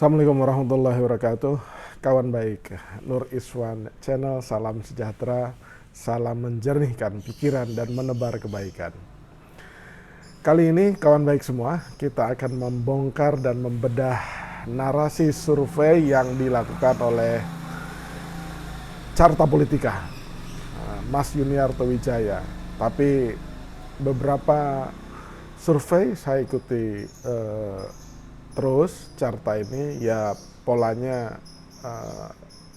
Assalamualaikum warahmatullahi wabarakatuh. Kawan baik, Nur Iswan Channel, salam sejahtera, salam menjernihkan pikiran dan menebar kebaikan. Kali ini kawan baik semua, kita akan membongkar dan membedah narasi survei yang dilakukan oleh Carta Politika, Mas Yuniarto Wijaya. Tapi beberapa survei saya ikuti terus carta ini, ya polanya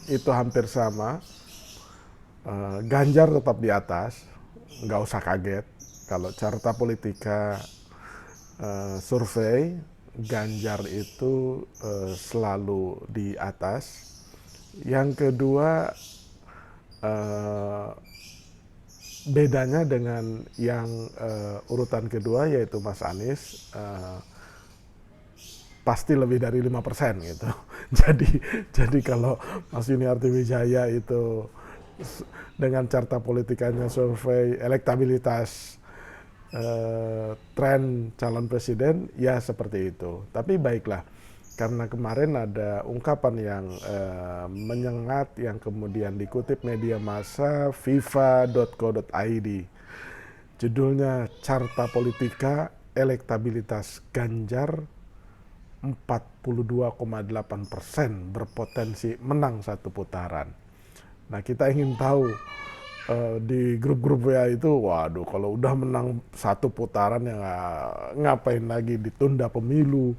itu hampir sama. Ganjar tetap di atas, nggak usah kaget kalau Carta Politika survei Ganjar itu selalu di atas. Yang kedua, bedanya dengan yang urutan kedua yaitu Mas Anies, pasti lebih dari 5% gitu. Jadi kalau Mas Yuniarto Wijaya itu dengan Carta Politikanya survei elektabilitas tren calon presiden, ya seperti itu. Tapi baiklah, karena kemarin ada ungkapan yang menyengat yang kemudian dikutip media massa viva.co.id. Judulnya Carta Politika elektabilitas Ganjar 42,8% berpotensi menang satu putaran. Nah, kita ingin tahu di grup-grup WA itu, waduh kalau udah menang satu putaran ya ngapain lagi ditunda pemilu,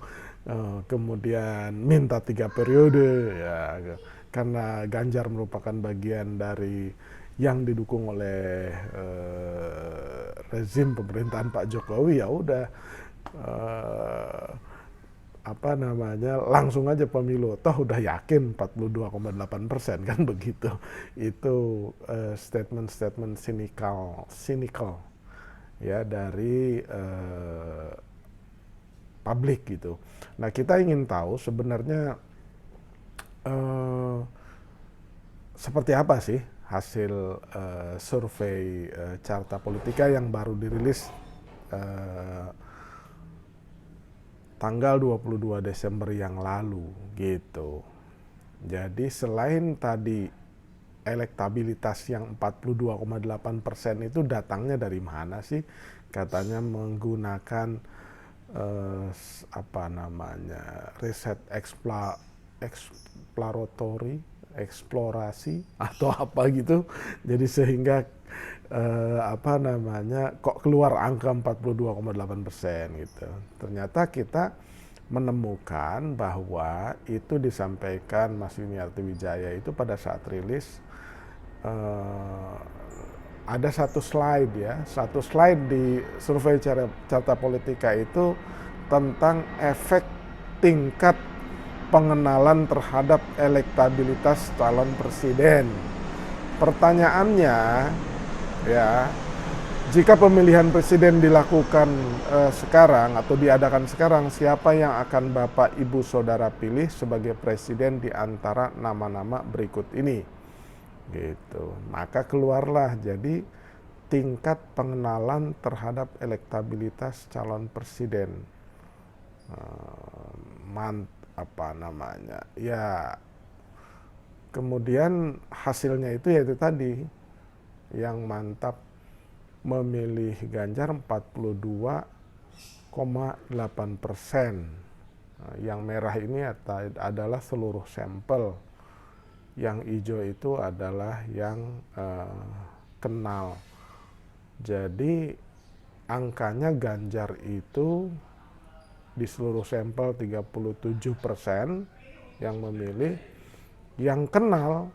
kemudian minta 3 periode ya, karena Ganjar merupakan bagian dari yang didukung oleh rezim pemerintahan Pak Jokowi, ya udah langsung aja pemilu, toh udah yakin 42,8% kan begitu. Itu statement-statement cynical ya dari publik gitu. Nah, kita ingin tahu sebenarnya seperti apa sih hasil survei Carta Politika yang baru dirilis tanggal 22 Desember yang lalu gitu. Jadi selain tadi elektabilitas yang 42,8% itu datangnya dari mana sih? Katanya menggunakan riset eksplorasi atau apa gitu. Jadi sehingga kok keluar angka 42,8% gitu. Ternyata kita menemukan bahwa itu disampaikan Mas Yuniarto Wijaya itu pada saat rilis, ada satu slide di survei Carta Politika itu tentang efek tingkat pengenalan terhadap elektabilitas calon presiden. Pertanyaannya, ya, jika pemilihan presiden dilakukan sekarang atau diadakan sekarang, siapa yang akan Bapak Ibu Saudara pilih sebagai presiden di antara nama-nama berikut ini? Gitu. Maka keluarlah jadi tingkat pengenalan terhadap elektabilitas calon presiden. Ya, kemudian hasilnya itu yaitu tadi, yang mantap memilih Ganjar 42,8%. Yang merah ini adalah seluruh sampel, yang hijau itu adalah yang kenal. Jadi angkanya Ganjar itu di seluruh sampel 37% yang memilih, yang kenal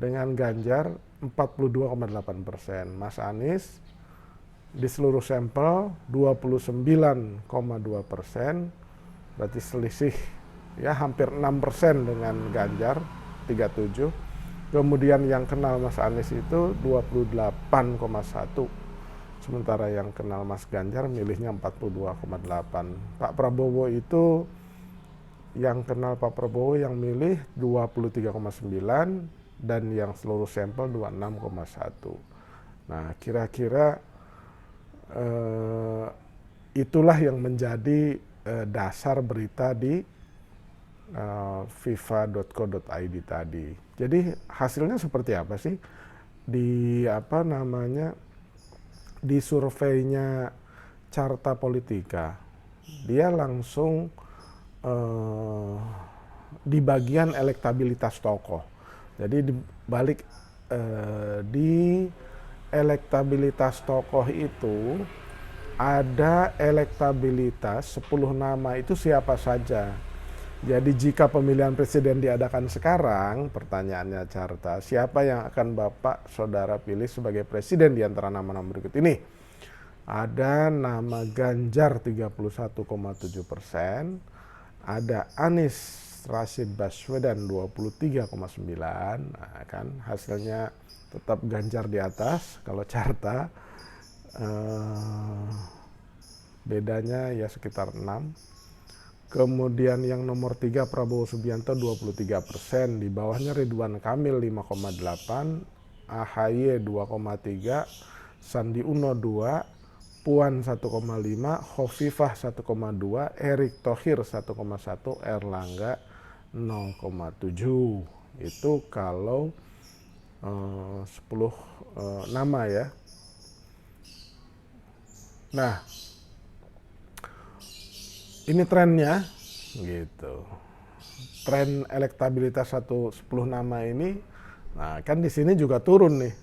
dengan Ganjar 42,8%. Mas Anies di seluruh sampel 29,2%, berarti selisih ya hampir 6% dengan Ganjar 37. Kemudian yang kenal Mas Anies itu 28,1%. Sementara yang kenal Mas Ganjar milihnya 42,8%. Pak Prabowo itu, yang kenal Pak Prabowo yang milih 23,9%, dan yang seluruh sampel 26,1%. Nah, kira-kira itulah yang menjadi dasar berita di fifa.co.id tadi. Jadi hasilnya seperti apa sih di di surveinya Carta Politika? Dia langsung di bagian elektabilitas tokoh. Jadi di balik di elektabilitas tokoh itu ada elektabilitas 10 nama itu siapa saja. Jadi jika pemilihan presiden diadakan sekarang, pertanyaannya Carta, siapa yang akan Bapak Saudara pilih sebagai presiden di antara nama-nama berikut ini? Ada nama Ganjar 31,7%, ada Anies Rashid Baswedan 23,9%, nah, kan hasilnya tetap Ganjar di atas. Kalau Carta bedanya ya sekitar 6. Kemudian yang nomor 3 Prabowo Subianto 23%, di bawahnya Ridwan Kamil 5,8%, AHY 2,3%, Sandi Uno 2%, Puan 1,5%, Khofifah 1,2%, Erick Thohir 1,1%, Erlangga 0,7%. Itu kalau 10 nama ya. Nah, ini trennya gitu. Tren elektabilitas 10 nama ini, nah kan di sini juga turun nih.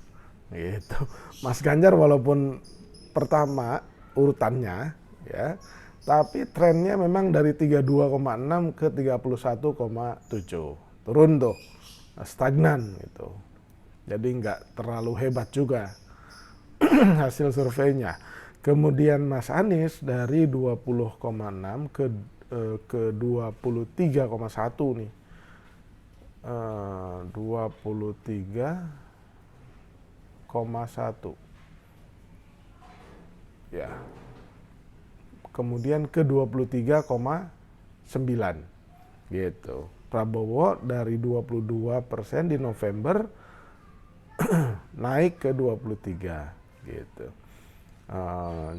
Gitu. Mas Ganjar walaupun pertama urutannya ya, tapi trennya memang dari 32,6 ke 31,7. Turun tuh. Stagnan gitu. Jadi nggak terlalu hebat juga hasil surveinya. Kemudian Mas Anies dari 20,6 ke 23,1 nih. 23,1. Ya. Kemudian ke 23,9 gitu. Prabowo dari 22% di November naik ke 23 gitu.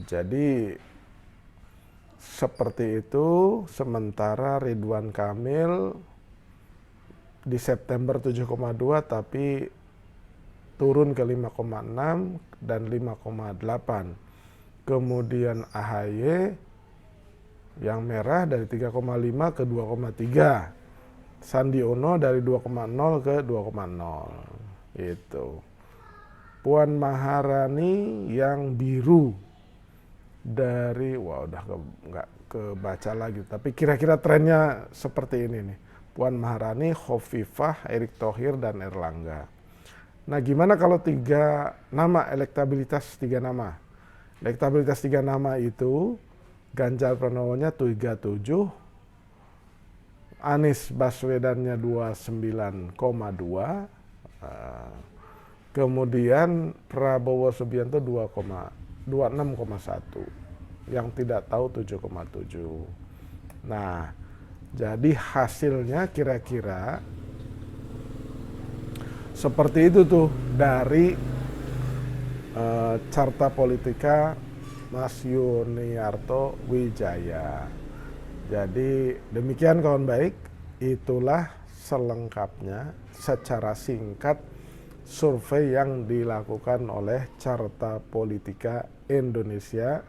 Jadi seperti itu. Sementara Ridwan Kamil di September 7,2 tapi turun ke 5,6 dan 5,8. Kemudian AHY yang merah dari 3,5 ke 2,3. Sandi Uno dari 2,0 ke 2,0. Itu. Puan Maharani yang biru dari, udah nggak kebaca lagi, tapi kira-kira trennya seperti ini nih. Puan Maharani, Khofifah, Erick Thohir, dan Erlangga. Nah gimana kalau 3 nama, elektabilitas 3 nama? Elektabilitas 3 nama itu, Ganjar Pranowo-nya 37, Anies Baswedan-nya 29,2, kemudian Prabowo Subianto 26,1, yang tidak tahu 7,7. Nah, jadi hasilnya kira-kira seperti itu tuh dari Carta Politika Mas Yuniarto Wijaya. Jadi demikian kawan baik, itulah selengkapnya secara singkat survei yang dilakukan oleh Carta Politika Indonesia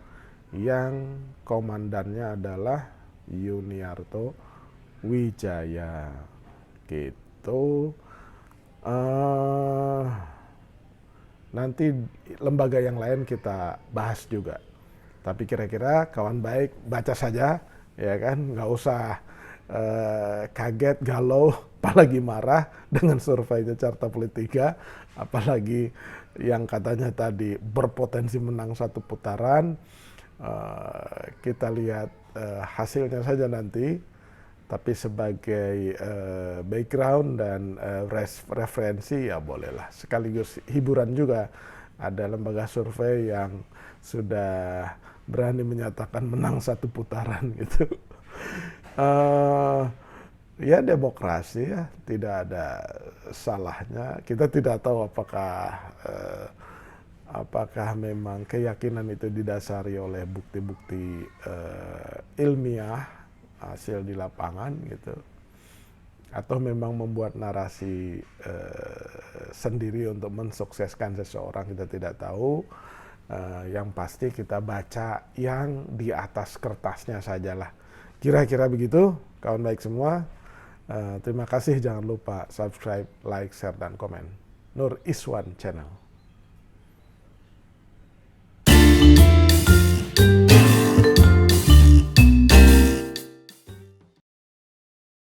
yang komandannya adalah Yuniarto Wijaya. Gitu. Nanti lembaga yang lain kita bahas juga. Tapi kira-kira kawan baik baca saja, ya kan, nggak usah kaget, galau, apalagi marah dengan survei Carta Politika, apalagi yang katanya tadi berpotensi menang 1 putaran. Kita lihat hasilnya saja nanti, tapi sebagai background dan referensi ya bolehlah, sekaligus hiburan juga. Ada lembaga survei yang sudah berani menyatakan menang 1 putaran gitu. Ya demokrasi ya, tidak ada salahnya. Kita tidak tahu apakah memang keyakinan itu didasari oleh bukti-bukti ilmiah, hasil di lapangan gitu. atau memang membuat narasi sendiri untuk mensukseskan seseorang, kita tidak tahu. Yang pasti kita baca yang di atas kertasnya sajalah. Kira-kira begitu, kawan baik semua. Terima kasih, jangan lupa subscribe, like, share, dan komen. Nur Iswan Channel.